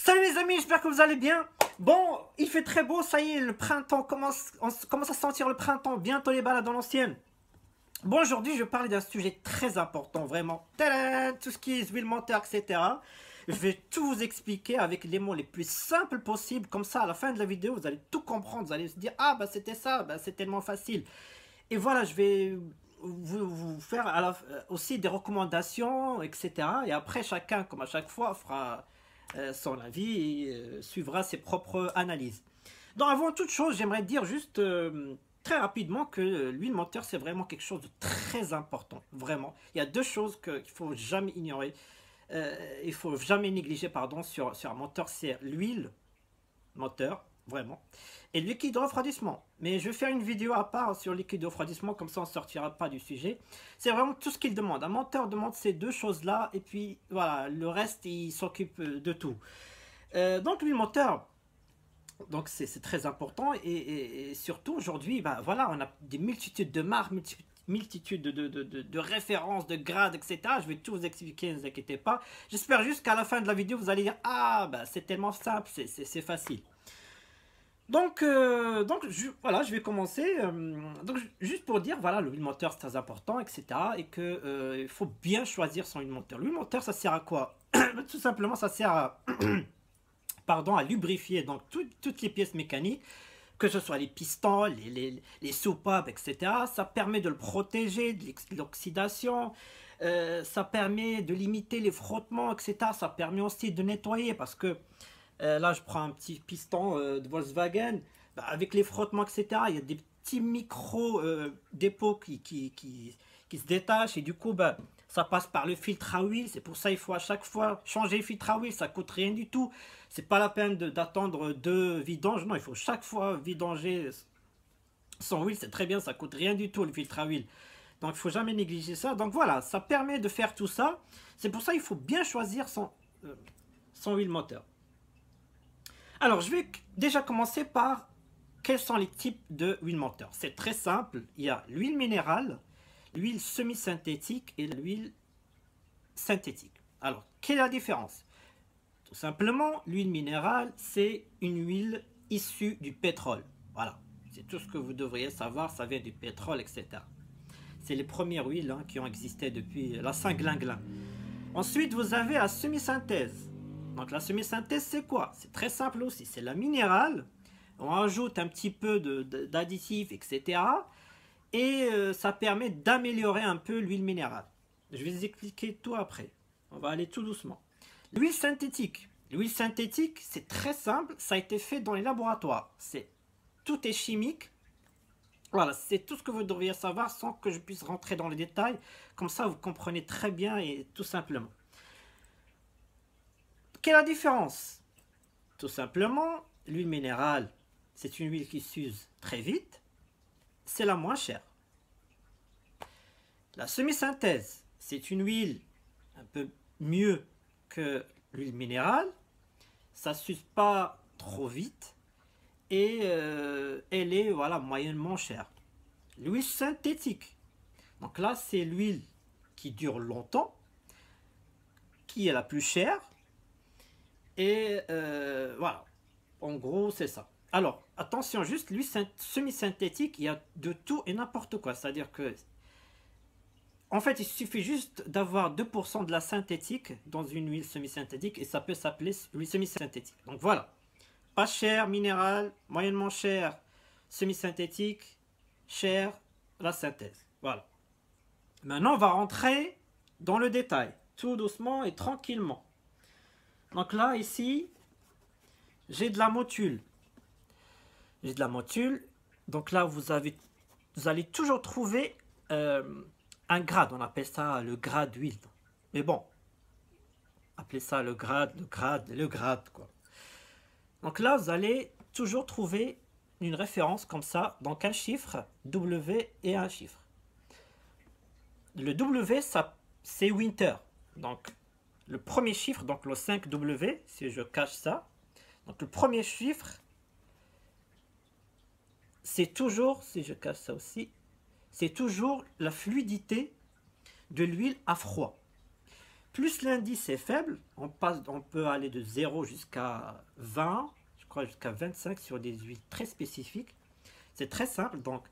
Salut les amis, j'espère que vous allez bien. Bon, il fait très beau, ça y est, le printemps commence, on commence à sentir le printemps, bientôt les balades dans l'ancienne. Bon, aujourd'hui, je vais parler d'un sujet très important, vraiment. Tadam, tout ce qui est huile montaire, etc. Je vais tout vous expliquer avec les mots les plus simples possibles. Comme ça, à la fin de la vidéo, vous allez tout comprendre. Vous allez se dire, ah, bah c'était ça, bah, c'est tellement facile. Et voilà, je vais vous faire aussi des recommandations, etc. Et après, chacun, comme à chaque fois, fera son avis et suivra ses propres analyses. Donc, avant toute chose, j'aimerais dire juste très rapidement que l'huile moteur, c'est vraiment quelque chose de très important. Vraiment. Il y a deux choses qu'il ne faut jamais ignorer. Il ne faut jamais négliger, pardon, sur un moteur, c'est l'huile moteur, vraiment, et le liquide de refroidissement. Mais je vais faire une vidéo à part sur le liquide de refroidissement, comme ça on ne sortira pas du sujet. C'est vraiment tout ce qu'il demande. Un moteur demande ces deux choses-là, et puis voilà, le reste, il s'occupe de tout. Donc l'huile moteur, donc c'est très important, et surtout aujourd'hui, bah, voilà, on a des multitudes de marques, multitude de références, de grades, etc. Je vais tout vous expliquer, ne vous inquiétez pas. J'espère juste qu'à la fin de la vidéo, vous allez dire, ah, bah, c'est tellement simple, c'est facile. Donc, voilà, je vais commencer. Donc, juste pour dire, voilà, l'huile moteur, c'est très important, etc. Et que il faut bien choisir son huile moteur. L'huile moteur, ça sert à quoi? Tout simplement, ça sert à, pardon, à lubrifier donc toutes les pièces mécaniques, que ce soit les pistons, les soupapes, etc. Ça permet de le protéger de l'oxydation. Ça permet de limiter les frottements, etc. Ça permet aussi de nettoyer parce que là, je prends un petit piston de Volkswagen. Bah, avec les frottements, etc., il y a des petits micro-dépôts qui se détachent. Et du coup, bah, ça passe par le filtre à huile. C'est pour ça qu'il faut à chaque fois changer le filtre à huile. Ça coûte rien du tout. C'est pas la peine d'attendre deux vidanges. Non, il faut chaque fois vidanger son huile. C'est très bien, ça coûte rien du tout le filtre à huile. Donc, il ne faut jamais négliger ça. Donc, voilà, ça permet de faire tout ça. C'est pour ça qu'il faut bien choisir son huile moteur. Alors, je vais déjà commencer par quels sont les types de huile moteur. C'est très simple. Il y a l'huile minérale, l'huile semi-synthétique et l'huile synthétique. Alors, quelle est la différence? Tout simplement, l'huile minérale, c'est une huile issue du pétrole. Voilà, c'est tout ce que vous devriez savoir. Ça vient du pétrole, etc. C'est les premières huiles qui ont existé depuis la Saint-Glinglin. Ensuite, vous avez la semi-synthèse. Donc la semi-synthèse, c'est quoi? C'est très simple aussi. C'est la minérale. On ajoute un petit peu d'additifs, etc. Et ça permet d'améliorer un peu l'huile minérale. Je vais vous expliquer tout après. On va aller tout doucement. L'huile synthétique. L'huile synthétique, c'est très simple. Ça a été fait dans les laboratoires. Tout est chimique. Voilà, c'est tout ce que vous devriez savoir sans que je puisse rentrer dans les détails. Comme ça, vous comprenez très bien et tout simplement. Quelle est la différence? Tout simplement, l'huile minérale, c'est une huile qui s'use très vite. C'est la moins chère. La semi-synthèse, c'est une huile un peu mieux que l'huile minérale. Ça ne s'use pas trop vite. Et elle est voilà, moyennement chère. L'huile synthétique. Donc là, c'est l'huile qui dure longtemps, qui est la plus chère. Et voilà, en gros, c'est ça. Alors, attention, juste l'huile semi-synthétique, il y a de tout et n'importe quoi. C'est-à-dire que, en fait, il suffit juste d'avoir 2% de la synthétique dans une huile semi-synthétique et ça peut s'appeler huile semi-synthétique. Donc voilà, pas cher, minéral, moyennement cher, semi-synthétique, cher, la synthèse. Voilà. Maintenant, on va rentrer dans le détail, tout doucement et tranquillement. Donc là, ici, j'ai de la motule. J'ai de la motule. Donc là, vous allez toujours trouver un grade. On appelle ça le grade d'huile. Mais bon, appelez ça le grade, quoi. Donc là, vous allez toujours trouver une référence comme ça. Donc un chiffre, W et un chiffre. Le W, c'est winter. Donc, le premier chiffre, donc le 5W, si je cache ça. Donc le premier chiffre, c'est toujours, si je cache ça aussi, c'est toujours la fluidité de l'huile à froid. plus l'indice est faible, on peut aller de 0 jusqu'à 20, je crois jusqu'à 25 sur des huiles très spécifiques. C'est très simple, donc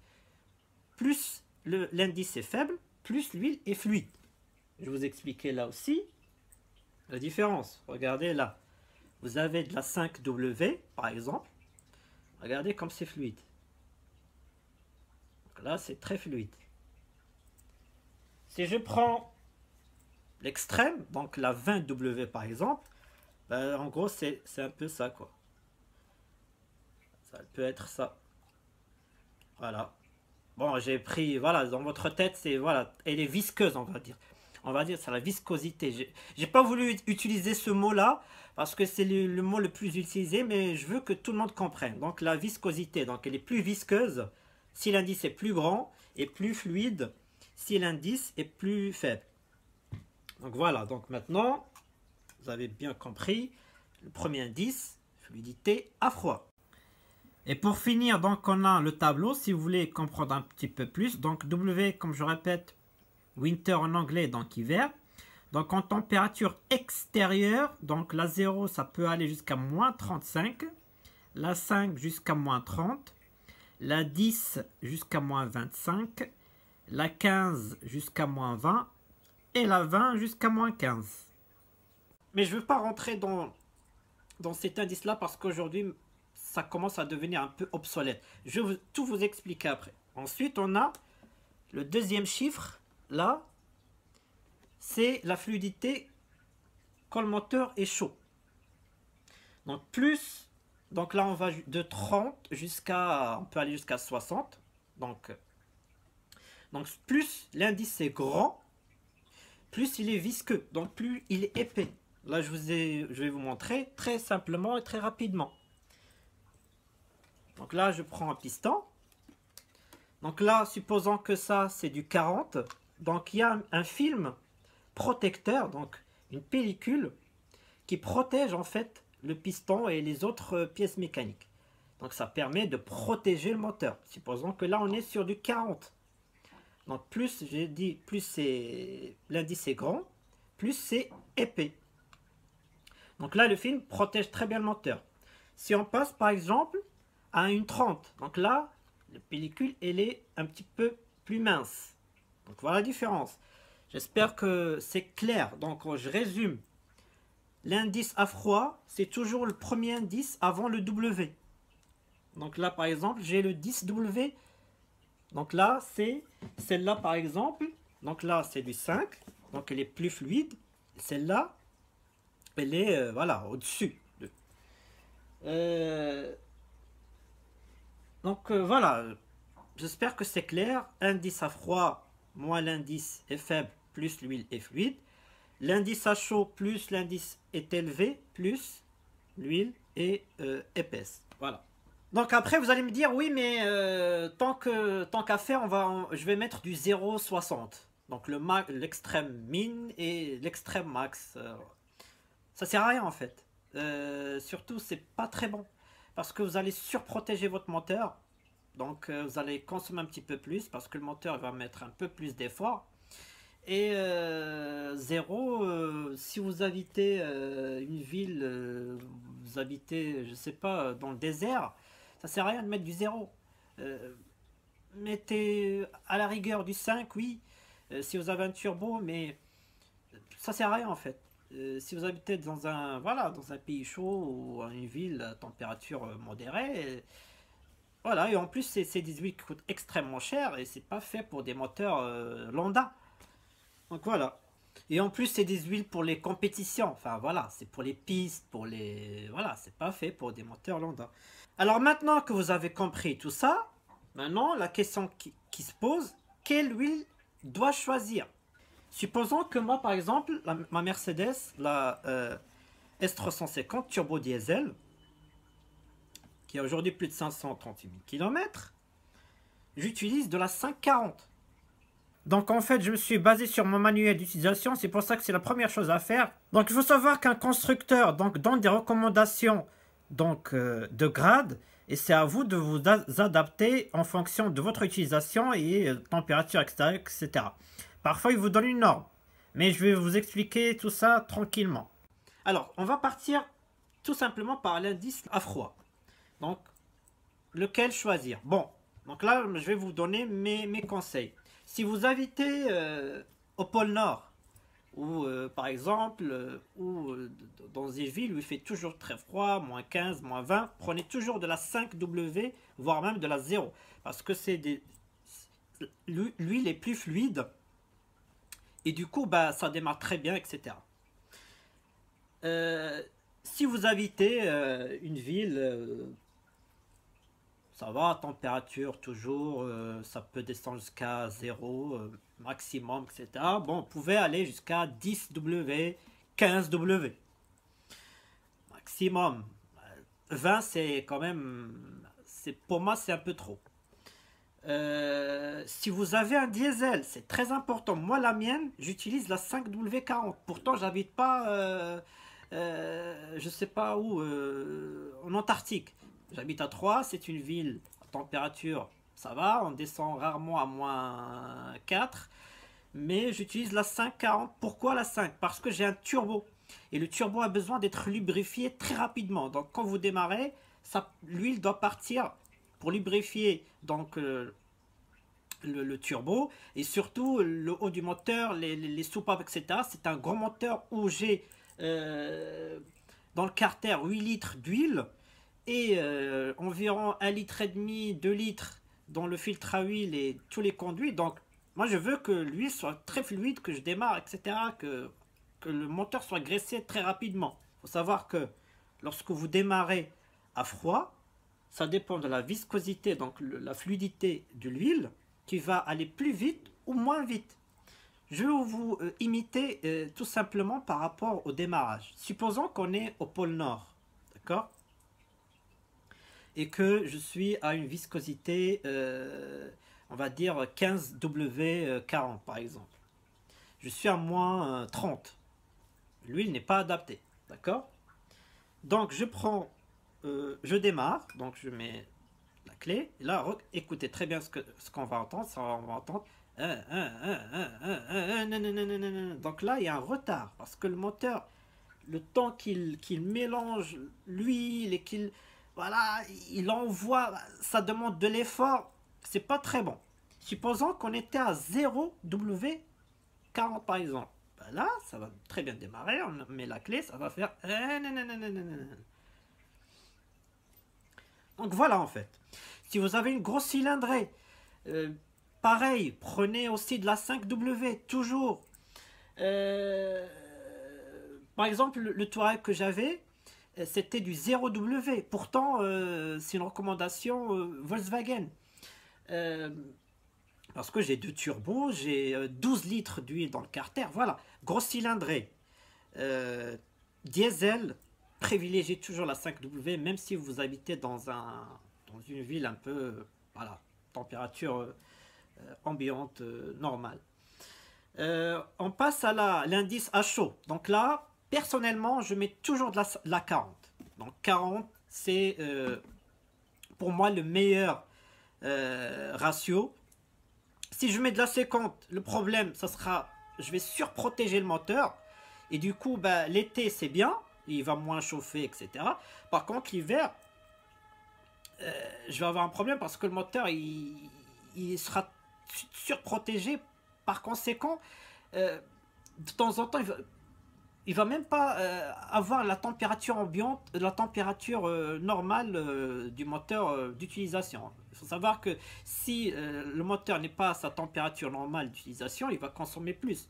plus l'indice est faible, plus l'huile est fluide. Je vais vous expliquer là aussi la différence. Regardez là, vous avez de la 5W par exemple. Regardez comme c'est fluide. Donc là, c'est très fluide. Si je prends l'extrême, donc la 20W par exemple, ben, en gros, c'est un peu ça, quoi. Ça peut être ça. Voilà. Bon, j'ai pris, voilà, dans votre tête, c'est, voilà, elle est visqueuse, on va dire. On va dire, c'est la viscosité. J'ai pas voulu utiliser ce mot-là, parce que c'est le mot le plus utilisé, mais je veux que tout le monde comprenne. Donc, la viscosité, donc elle est plus visqueuse si l'indice est plus grand, et plus fluide si l'indice est plus faible. Donc, voilà. Donc, maintenant, vous avez bien compris, le premier indice, fluidité à froid. Et pour finir, donc, on a le tableau, si vous voulez comprendre un petit peu plus. Donc, W, comme je répète, winter en anglais, donc hiver. Donc en température extérieure, donc la 0 ça peut aller jusqu'à moins 35, la 5 jusqu'à moins 30, la 10 jusqu'à moins 25, la 15 jusqu'à moins 20 et la 20 jusqu'à moins 15. Mais je ne veux pas rentrer dans cet indice-là parce qu'aujourd'hui ça commence à devenir un peu obsolète. Je vais tout vous expliquer après. Ensuite on a le deuxième chiffre, là, c'est la fluidité quand le moteur est chaud. Donc plus, donc là on va de 30 jusqu'à, on peut aller jusqu'à 60. Donc plus l'indice est grand, plus il est visqueux, donc plus il est épais. Là je vais vous montrer très simplement et très rapidement. Donc là je prends un piston. Donc là, supposons que ça c'est du 40. Donc il y a un film protecteur, donc une pellicule qui protège en fait le piston et les autres pièces mécaniques. Donc ça permet de protéger le moteur. Supposons que là on est sur du 40. Donc plus, j'ai dit, plus l'indice est grand, plus c'est épais. Donc là le film protège très bien le moteur. Si on passe par exemple à une 30, donc là la pellicule elle est un petit peu plus mince. Donc voilà la différence. J'espère que c'est clair. Donc je résume. L'indice à froid, c'est toujours le premier indice avant le W. Donc là par exemple, j'ai le 10W. Donc là, c'est celle-là par exemple. Donc là, c'est du 5. Donc elle est plus fluide. Celle-là, elle est voilà, au-dessus. Voilà. J'espère que c'est clair. Indice à froid, moins l'indice est faible, plus l'huile est fluide. L'indice à chaud, plus l'indice est élevé, plus l'huile est épaisse. Voilà. Donc après, vous allez me dire, oui, mais tant qu'à faire, je vais mettre du 0,60. Donc l'extrême min et l'extrême max. Ça sert à rien en fait. Surtout, c'est pas très bon. Parce que vous allez surprotéger votre moteur. Donc vous allez consommer un petit peu plus parce que le moteur va mettre un peu plus d'effort. Et 0, si vous habitez une ville, vous habitez, je sais pas, dans le désert, ça sert à rien de mettre du 0. Mettez à la rigueur du 5, oui, si vous avez un turbo, mais ça sert à rien en fait. Si vous habitez dans un pays chaud ou une ville à température modérée, voilà, et en plus c'est des huiles qui coûtent extrêmement cher et c'est pas fait pour des moteurs lambda. Donc voilà. Et en plus c'est des huiles pour les compétitions. Enfin voilà, c'est pour les pistes, voilà, c'est pas fait pour des moteurs lambda. Alors maintenant que vous avez compris tout ça, maintenant la question qui se pose, quelle huile dois-je choisir? Supposons que moi par exemple, ma Mercedes, la S350 turbo diesel, qui a aujourd'hui plus de 538 000 km, j'utilise de la 540. Donc en fait, je me suis basé sur mon manuel d'utilisation, c'est pour ça que c'est la première chose à faire. Donc il faut savoir qu'un constructeur donne des recommandations de grade, et c'est à vous de vous adapter en fonction de votre utilisation et température extérieure, etc. Parfois, il vous donne une norme. Mais je vais vous expliquer tout ça tranquillement. Alors, on va partir tout simplement par l'indice à froid. Donc, lequel choisir? Bon, donc là, je vais vous donner mes conseils. Si vous habitez au pôle Nord, ou par exemple, dans des villes où il fait toujours très froid, moins 15, moins 20, prenez toujours de la 5W, voire même de la 0. Parce que l'huile est plus fluide. Et du coup, bah, ça démarre très bien, etc. Si vous habitez une ville, ça va, température toujours, ça peut descendre jusqu'à 0, maximum, etc. Bon, vous pouvez aller jusqu'à 10W, 15W. Maximum. 20, c'est quand même, pour moi, c'est un peu trop. Si vous avez un diesel, c'est très important. Moi, la mienne, j'utilise la 5W40. Pourtant, j'habite pas, je sais pas où, en Antarctique. J'habite à Troyes, c'est une ville à température, ça va, on descend rarement à moins 4. Mais j'utilise la 540. Pourquoi la 5? Parce que j'ai un turbo. Et le turbo a besoin d'être lubrifié très rapidement. Donc quand vous démarrez, l'huile doit partir pour lubrifier donc, le turbo. Et surtout le haut du moteur, les soupapes, etc. C'est un gros moteur où j'ai dans le carter 8 litres d'huile. Et environ 1,5 litre, 2 litres dans le filtre à huile et tous les conduits. Donc, moi, je veux que l'huile soit très fluide, que je démarre, etc. Que le moteur soit graissé très rapidement. Il faut savoir que lorsque vous démarrez à froid, ça dépend de la viscosité, donc la fluidité de l'huile, qui va aller plus vite ou moins vite. Je vais vous imiter tout simplement par rapport au démarrage. Supposons qu'on est au pôle Nord, d'accord ? Et que je suis à une viscosité, on va dire 15W40 par exemple. Je suis à moins 30. L'huile n'est pas adaptée, d'accord? Donc je démarre, donc je mets la clé. Et là, écoutez très bien ce qu'on va entendre. On va entendre. Donc là, il y a un retard parce que le moteur, le temps qu'il mélange l'huile et qu'il voilà, il envoie, ça demande de l'effort, c'est pas très bon. Supposons qu'on était à 0W40 par exemple. Ben là, ça va très bien démarrer, on met la clé, ça va faire. Donc voilà en fait. Si vous avez une grosse cylindrée, pareil, prenez aussi de la 5W, toujours. Par exemple, le Touareg que j'avais, c'était du 0W. Pourtant, c'est une recommandation Volkswagen. Parce que j'ai 2 turbos, j'ai 12 litres d'huile dans le carter. Voilà, grosse cylindrée. Diesel, privilégiez toujours la 5W, même si vous habitez dans une ville un peu, voilà, température ambiante normale. On passe à l'indice à chaud. Donc là, personnellement, je mets toujours de la 40. Donc 40, c'est pour moi le meilleur ratio. Si je mets de la 50, le problème, ça sera, je vais surprotéger le moteur. Et du coup, bah, l'été, c'est bien. Il va moins chauffer, etc. Par contre, l'hiver, je vais avoir un problème parce que le moteur, il sera surprotégé. Par conséquent, de temps en temps, il va même pas avoir la température ambiante, la température normale du moteur d'utilisation. Il faut savoir que si le moteur n'est pas à sa température normale d'utilisation, il va consommer plus.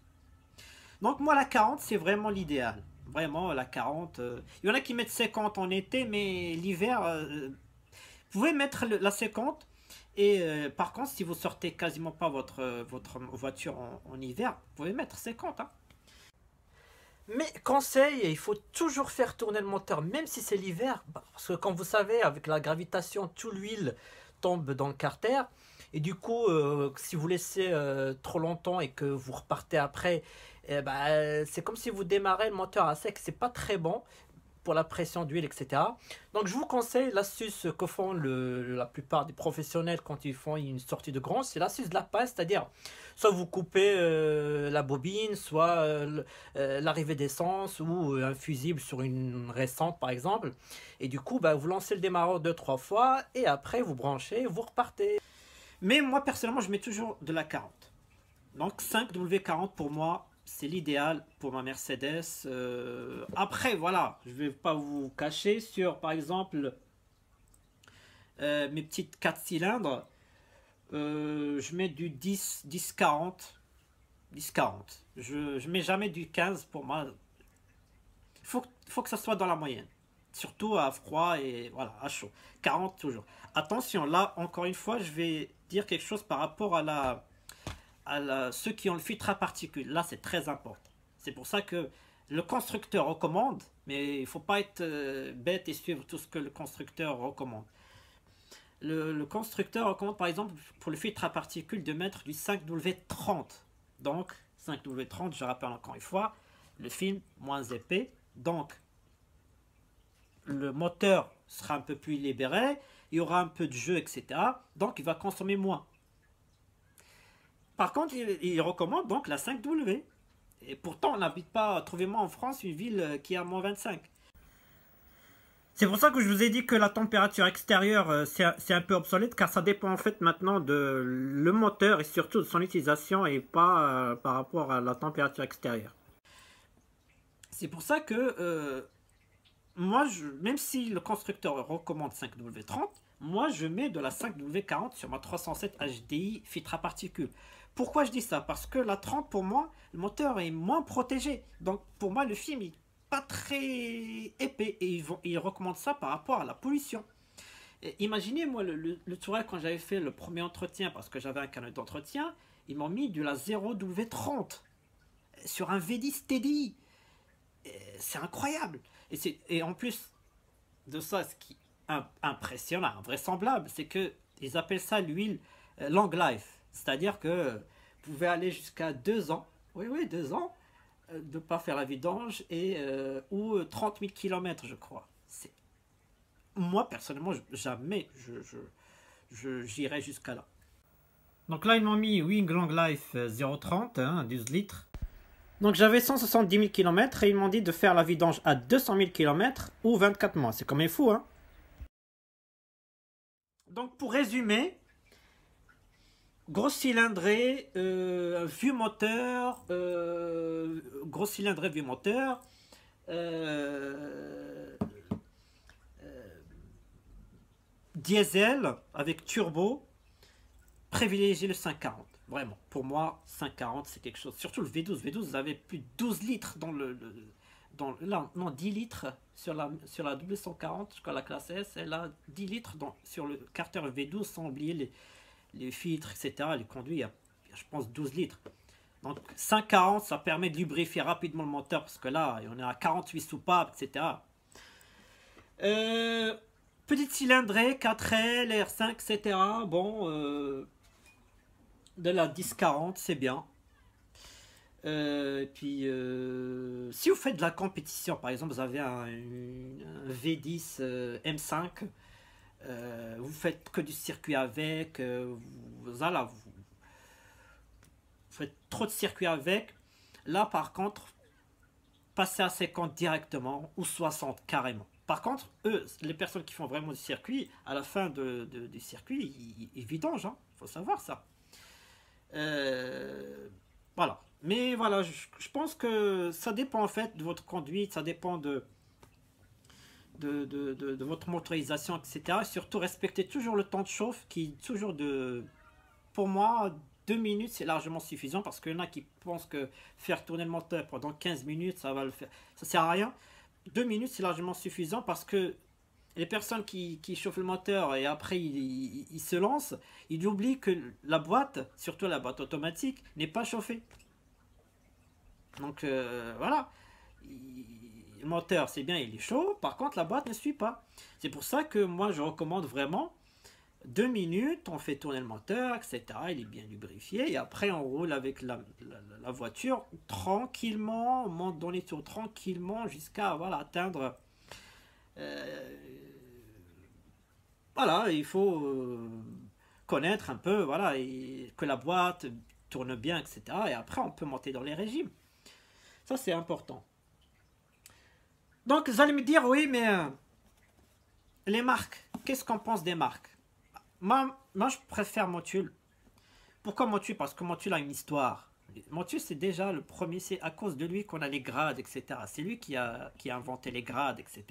Donc moi la 40 c'est vraiment l'idéal. Vraiment la 40. Il y en a qui mettent 50 en été, mais l'hiver, vous pouvez mettre la 50. Et par contre, si vous sortez quasiment pas votre voiture en hiver, vous pouvez mettre 50. Hein. Mais conseil, il faut toujours faire tourner le moteur, même si c'est l'hiver, parce que comme vous savez, avec la gravitation, toute l'huile tombe dans le carter. Et du coup, si vous laissez trop longtemps et que vous repartez après, c'est comme si vous démarrez le moteur à sec, c'est pas très bon. pour la pression d'huile, etc. Donc je vous conseille l'astuce que font la plupart des professionnels quand ils font une sortie de grange, c'est l'astuce de la passe, c'est-à-dire soit vous coupez la bobine, soit l'arrivée d'essence ou un fusible sur une récente par exemple. Et du coup, bah, vous lancez le démarreur 2-3 fois et après vous branchez, vous repartez. Mais moi personnellement, je mets toujours de la 40. Donc 5W40 pour moi, c'est l'idéal pour ma Mercedes. Après, voilà, je vais pas vous cacher sur, par exemple, mes petites 4 cylindres. Je mets du 10-40. 10-40. Je mets jamais du 15 pour moi. Faut que ça soit dans la moyenne. Surtout à froid et voilà, à chaud. 40 toujours. Attention, là, encore une fois, je vais dire quelque chose par rapport à ceux qui ont le filtre à particules. Là, c'est très important. C'est pour ça que le constructeur recommande, mais il ne faut pas être bête et suivre tout ce que le constructeur recommande. Le constructeur recommande par exemple pour le filtre à particules de mettre du 5W30. Donc 5W30, je rappelle encore une fois, le film moins épais. Donc le moteur sera un peu plus libéré, il y aura un peu de jeu, etc. Donc il va consommer moins. Par contre, il recommande donc la 5W. Et pourtant, on n'habite pas, trouvez-moi en France, une ville qui est à moins 25. C'est pour ça que je vous ai dit que la température extérieure, c'est un peu obsolète, car ça dépend en fait maintenant de le moteur et surtout de son utilisation et pas par rapport à la température extérieure. C'est pour ça que moi, même si le constructeur recommande 5W30, moi je mets de la 5W40 sur ma 307 HDI filtre à particules. Pourquoi je dis ça? Parce que la 30 pour moi, le moteur est moins protégé. Donc pour moi le film est pas très épais et ils recommandent ça par rapport à la pollution. Et imaginez moi le Touareg quand j'avais fait le premier entretien, parce que j'avais un canal d'entretien, ils m'ont mis de la 0W30 sur un V10 TDI. C'est incroyable. Et en plus de ça, ce qui est impressionnant, invraisemblable, c'est que ils appellent ça l'huile long life. C'est-à-dire que vous pouvez aller jusqu'à 2 ans, oui, 2 ans, de ne pas faire la vidange, ou 30 000 km, je crois. Moi, personnellement, jamais j'irai jusqu'à là. Donc là, ils m'ont mis Wing Long Life 030, hein, 12 litres. Donc j'avais 170 000 km et ils m'ont dit de faire la vidange à 200 000 km ou 24 mois. C'est quand même fou, hein. Donc pour résumer, gros cylindrée, vieux moteur, gros cylindrée, vieux moteur, diesel avec turbo, privilégier le 540. Vraiment, pour moi, 540 c'est quelque chose. Surtout le V12. V12, vous avez plus de 12 litres là, non, 10 litres sur la W140, je crois la classe S, elle a 10 litres sur le carter V12, sans oublier les filtres, etc. Les conduits, il y a, je pense, 12 litres. Donc 540, ça permet de lubrifier rapidement le moteur, parce que là, on est à 48 soupapes, etc. Petite cylindrée, 4L, R5, etc. Bon, de la 1040, c'est bien. Puis, si vous faites de la compétition, par exemple, vous avez un V10 M5, vous faites que du circuit avec, voilà, vous faites trop de circuits avec. Là, par contre, passez à 50 directement ou 60 carrément. Par contre, eux, les personnes qui font vraiment du circuit, à la fin du circuit, ils vidangent, hein, faut savoir ça. Voilà. Mais voilà, je pense que ça dépend en fait de votre conduite, ça dépend de votre motorisation, etc. Surtout, respectez toujours le temps de chauffe qui est toujours pour moi, 2 minutes c'est largement suffisant, parce qu'il y en a qui pensent que faire tourner le moteur pendant 15 minutes, ça va le faire. Ça sert à rien. 2 minutes c'est largement suffisant, parce que les personnes qui chauffent le moteur et après ils se lancent, ils oublient que la boîte, surtout la boîte automatique, n'est pas chauffée. Donc voilà, le moteur c'est bien, il est chaud, par contre la boîte ne suit pas. C'est pour ça que moi je recommande vraiment 2 minutes, on fait tourner le moteur, etc. Il est bien lubrifié et après on roule avec la voiture tranquillement, on monte dans les tours tranquillement jusqu'à voilà, atteindre Euh, voilà, il faut connaître un peu, voilà, et que la boîte tourne bien, etc. Et après, on peut monter dans les régimes. Ça, c'est important. Donc, vous allez me dire, oui, mais les marques, qu'est-ce qu'on pense des marques? Moi, je préfère Motul. Pourquoi Motul? Parce que Motul a une histoire. Motul, c'est déjà le premier, c'est à cause de lui qu'on a les grades, etc. C'est lui qui a inventé les grades, etc.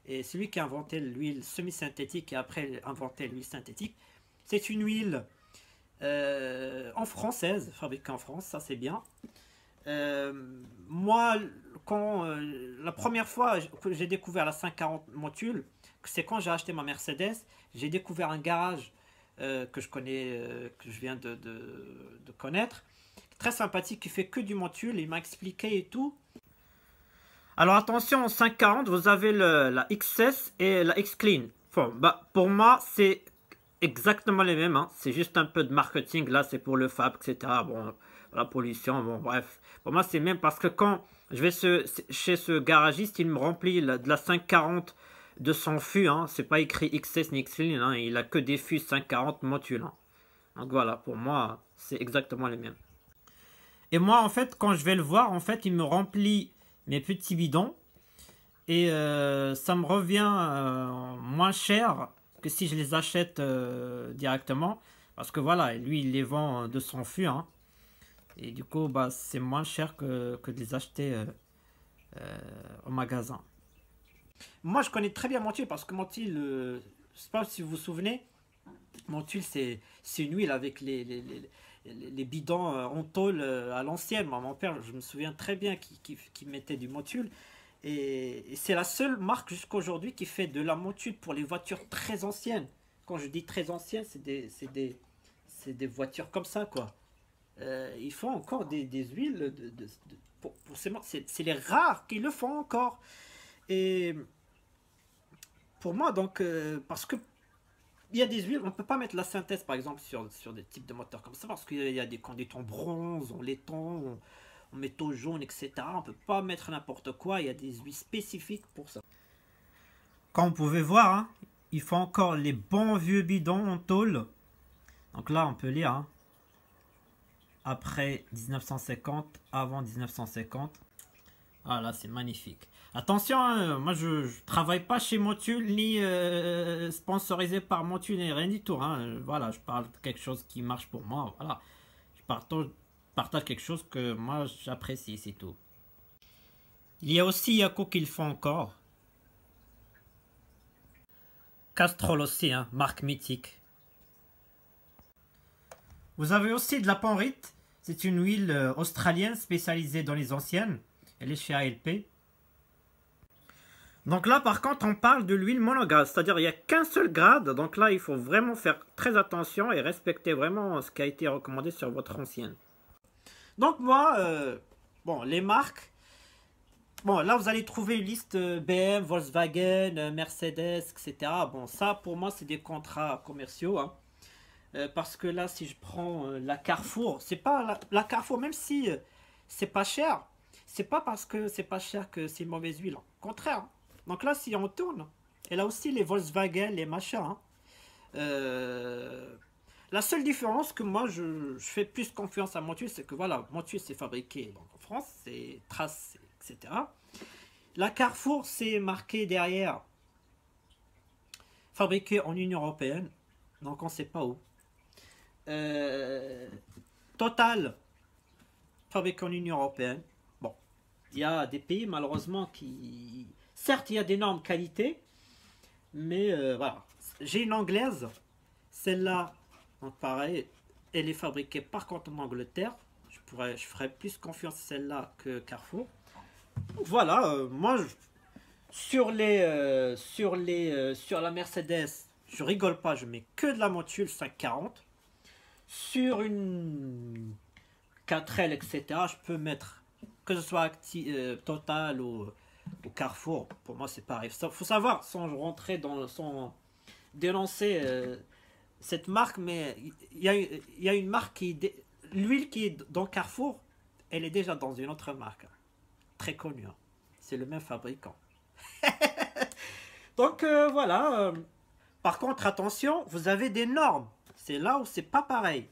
Et c'est lui qui a inventé l'huile semi-synthétique et après inventé l'huile synthétique. C'est une huile en française, fabriquée en France, ça c'est bien. Moi, quand la première fois que j'ai découvert la 540 Motul, c'est quand j'ai acheté ma Mercedes, j'ai découvert un garage que je connais, que je viens de connaître, très sympathique, qui fait que du Motul, il m'a expliqué et tout. Alors attention, en 540, vous avez la XS et la X-Clean. Bon, bah, pour moi, c'est exactement les mêmes, hein. C'est juste un peu de marketing, là c'est pour le fab, etc. Bon, la pollution, bon bref. Pour moi c'est même parce que quand je vais chez ce garagiste, il me remplit de la 540 de son fût, hein. C'est pas écrit XS ni X-Clean, hein. Il a que des fûts 540 Motul, hein. Donc voilà, pour moi c'est exactement les mêmes. Et moi en fait, quand je vais le voir, en fait il me remplit mes petits bidons. Et ça me revient moins cher que si je les achète directement. Parce que voilà, lui, il les vend de son fût, hein. Et du coup, bah, c'est moins cher que de les acheter au magasin. Moi, je connais très bien Montuil parce que Montuil, je ne sais pas si vous vous souvenez, Montuil, c'est une huile avec les bidons en tôle à l'ancienne. Moi, mon père, je me souviens très bien qu'il mettait du Montuil. Et c'est la seule marque jusqu'à aujourd'hui qui fait de la Motul pour les voitures très anciennes. Quand je dis très anciennes, c'est des voitures comme ça, quoi. Ils font encore des huiles pour ces marques. C'est les rares qui le font encore. Et pour moi, donc, parce que il y a des huiles, on ne peut pas mettre la synthèse, par exemple, sur des types de moteurs comme ça, parce qu'il y a des conducteurs en bronze, en laiton, en métaux jaunes, etc. On ne peut pas mettre n'importe quoi, il y a des huiles spécifiques pour ça. Comme vous pouvez voir, hein, il faut encore les bons vieux bidons en tôle. Donc là, on peut lire, hein, après 1950, avant 1950. Ah là, c'est magnifique. Attention, hein, moi je ne travaille pas chez Motul, ni sponsorisé par Motul, ni rien du tout. Hein. Voilà, je parle de quelque chose qui marche pour moi. Voilà. Je partage quelque chose que moi j'apprécie, c'est tout. Il y a aussi Yako qui le font encore. Castrol aussi, hein, marque mythique. Vous avez aussi de la panrite. C'est une huile australienne spécialisée dans les anciennes. Elle est chez ALP. Donc là, par contre, on parle de l'huile monogaz. C'est-à-dire il n'y a qu'un seul grade. Donc là, il faut vraiment faire très attention et respecter vraiment ce qui a été recommandé sur votre ancienne. Donc moi, bon, les marques. Bon, là, vous allez trouver une liste BM, Volkswagen, Mercedes, etc. Bon, ça, pour moi, c'est des contrats commerciaux, hein. Parce que là, si je prends la Carrefour, c'est pas la Carrefour, même si c'est pas cher, c'est pas parce que c'est pas cher que c'est une mauvaise huile. Au contraire. Donc là, si on tourne, et là aussi les Volkswagen, les machins, hein, la seule différence que moi je fais plus confiance à Motul, c'est que voilà, Motul c'est fabriqué donc, en France, c'est Trace, etc. La Carrefour, c'est marqué derrière, fabriqué en Union Européenne, donc on ne sait pas où. Total, fabriqué en Union Européenne. Bon, il y a des pays malheureusement qui... Certes, il y a des normes qualité, mais voilà. J'ai une anglaise, celle-là, donc pareil, elle est fabriquée par contre en Angleterre. Je ferais plus confiance à celle-là que Carrefour. Voilà, moi, sur la Mercedes, je rigole pas, je mets que de la Motul 540. Sur une 4L, etc., je peux mettre, que ce soit Total ou Carrefour, pour moi c'est pareil. Il faut savoir, sans rentrer sans dénoncer cette marque, mais il y a une marque l'huile qui est dans Carrefour, elle est déjà dans une autre marque, hein, très connue, hein. C'est le même fabricant. Donc voilà. Par contre, attention, vous avez des normes. C'est là où c'est pas pareil.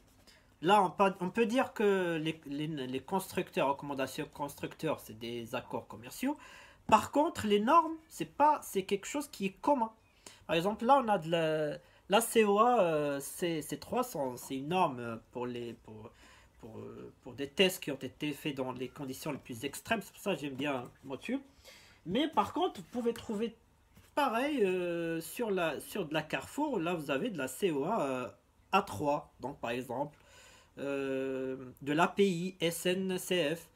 Là, on peut dire que les constructeurs, recommandations constructeurs, c'est des accords commerciaux. Par contre, les normes, c'est quelque chose qui est commun. Par exemple, là, on a la COA C300, c'est une norme pour des tests qui ont été faits dans les conditions les plus extrêmes. C'est pour ça que j'aime bien Motul. Mais par contre, vous pouvez trouver pareil sur de la Carrefour. Là, vous avez de la COA A3. Donc, par exemple, de l'API SNCF.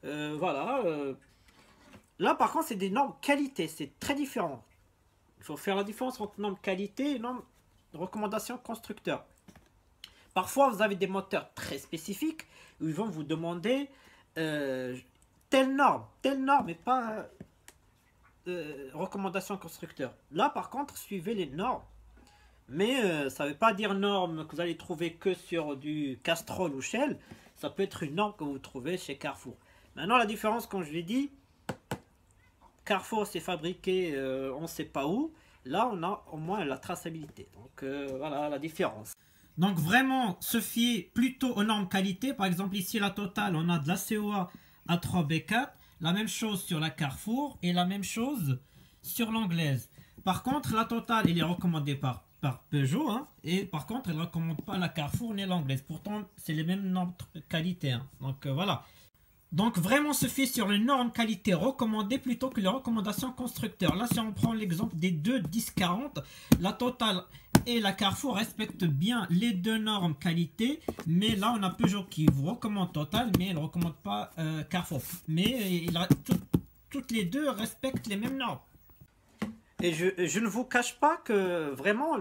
Voilà. Là, par contre, c'est des normes qualité. C'est très différent. Il faut faire la différence entre normes qualité et normes recommandations constructeurs. Parfois, vous avez des moteurs très spécifiques où ils vont vous demander telle norme et pas recommandation constructeur. Là, par contre, suivez les normes. Mais ça ne veut pas dire norme que vous allez trouver que sur du Castrol ou Shell. Ça peut être une norme que vous trouvez chez Carrefour. Maintenant, la différence, comme je l'ai dit, Carrefour, c'est fabriqué on ne sait pas où. Là, on a au moins la traçabilité. Donc, voilà la différence. Donc, vraiment, se fier plutôt aux normes qualité. Par exemple, ici, la Total, on a de la COA A3B4. La même chose sur la Carrefour et la même chose sur l'anglaise. Par contre, la Total, il est recommandé par Peugeot. Hein, et par contre, elle ne recommande pas la Carrefour ni l'anglaise. Pourtant, c'est les mêmes normes qualité. Hein. Donc, voilà. Donc vraiment se fier sur les normes qualité recommandées plutôt que les recommandations constructeurs. Là, si on prend l'exemple des deux 1040, la Total et la Carrefour respectent bien les deux normes qualité. Mais là, on a Peugeot qui vous recommande Total, mais elle ne recommande pas Carrefour. Mais toutes les deux respectent les mêmes normes. Et je ne vous cache pas que vraiment,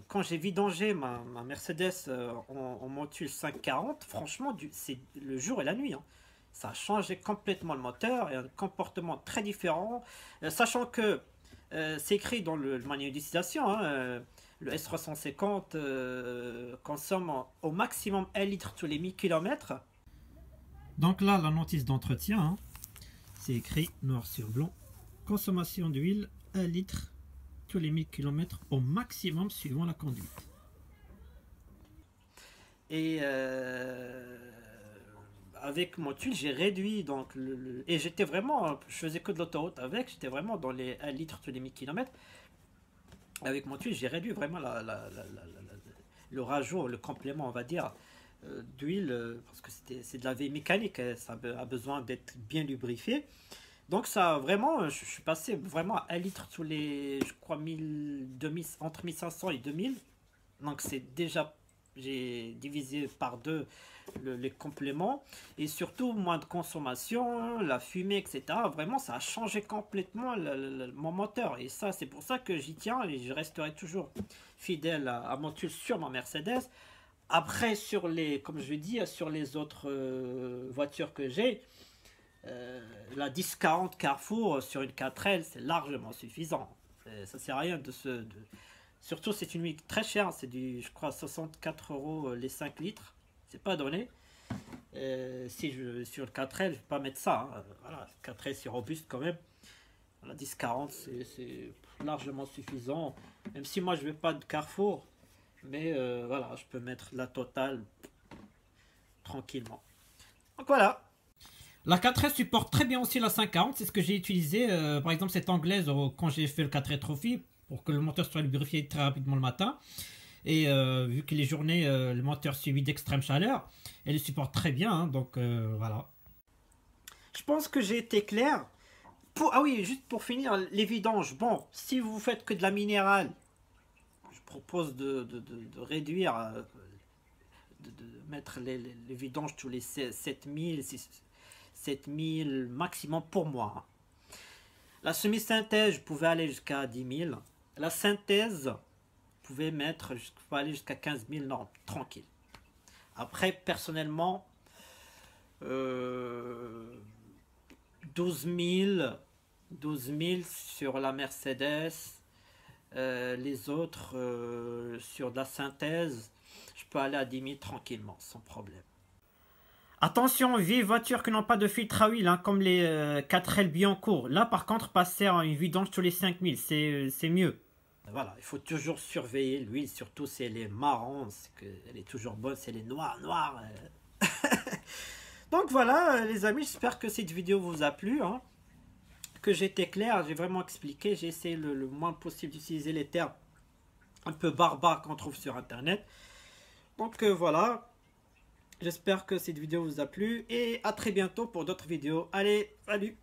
quand j'ai vidangé ma Mercedes en Motul 540, franchement, c'est le jour et la nuit. Hein. Ça a changé complètement le moteur et un comportement très différent. Sachant que c'est écrit dans le manuel d'utilisation, hein, le S350 consomme au maximum 1 litre tous les 1000 km. Donc là, la notice d'entretien, hein, c'est écrit noir sur blanc. Consommation d'huile 1 litre tous les 1000 km au maximum suivant la conduite. Et avec mon tuile, j'ai réduit donc et j'étais vraiment, je faisais que de l'autoroute avec, j'étais vraiment dans les 1 litre tous les 1000 km. Avec mon tuile, j'ai réduit vraiment le rajout, le complément, on va dire, d'huile, parce que c'est de la veille mécanique, ça a besoin d'être bien lubrifié. Donc ça vraiment, je suis passé vraiment à 1 litre tous les, je crois, 2000, entre 1500 et 2000. Donc c'est déjà, j'ai divisé par deux les compléments. Et surtout, moins de consommation, la fumée, etc. Vraiment, ça a changé complètement mon moteur. Et ça, c'est pour ça que j'y tiens et je resterai toujours fidèle à mon tuile sur ma Mercedes. Après, comme je dis, sur les autres voitures que j'ai, la 1040 Carrefour sur une 4L, c'est largement suffisant. Ça sert à rien surtout c'est une huile très chère, c'est du, je crois, 64 € les 5 litres. C'est pas donné. Sur le 4L, je vais pas mettre ça. Hein. Voilà, 4L c'est robuste quand même. La 1040 c'est largement suffisant. Même si moi je vais pas de Carrefour, mais voilà, je peux mettre la Total tranquillement. Donc voilà. La 4S supporte très bien aussi la 540, c'est ce que j'ai utilisé, par exemple cette anglaise quand j'ai fait le 4S Trophy, pour que le moteur soit lubrifié très rapidement le matin. Et vu que les journées, le moteur subit d'extrême chaleur, elle le supporte très bien, hein, donc voilà. Je pense que j'ai été clair. Ah oui, juste pour finir, les vidanges, bon, si vous faites que de la minérale, je propose de réduire, de mettre les vidanges tous les 7000 maximum pour moi. La semi-synthèse, je pouvais aller jusqu'à 10 000. La synthèse, je pouvais aller jusqu'à 15 000, non, tranquille. Après, personnellement, 12 000 sur la Mercedes. Les autres, sur de la synthèse, je peux aller à 10 000 tranquillement, sans problème. Attention, vieilles voitures qui n'ont pas de filtre à huile, hein, comme les 4L Biancourt. Là, par contre, passer à une vidange tous les 5000, c'est mieux. Voilà, il faut toujours surveiller l'huile, surtout si elle est marron, elle est toujours bonne, si elle est noire. Donc voilà, les amis, j'espère que cette vidéo vous a plu, hein, que j'étais clair, j'ai vraiment expliqué, j'ai essayé le moins possible d'utiliser les termes un peu barbares qu'on trouve sur Internet. Donc voilà, j'espère que cette vidéo vous a plu et à très bientôt pour d'autres vidéos. Allez, salut!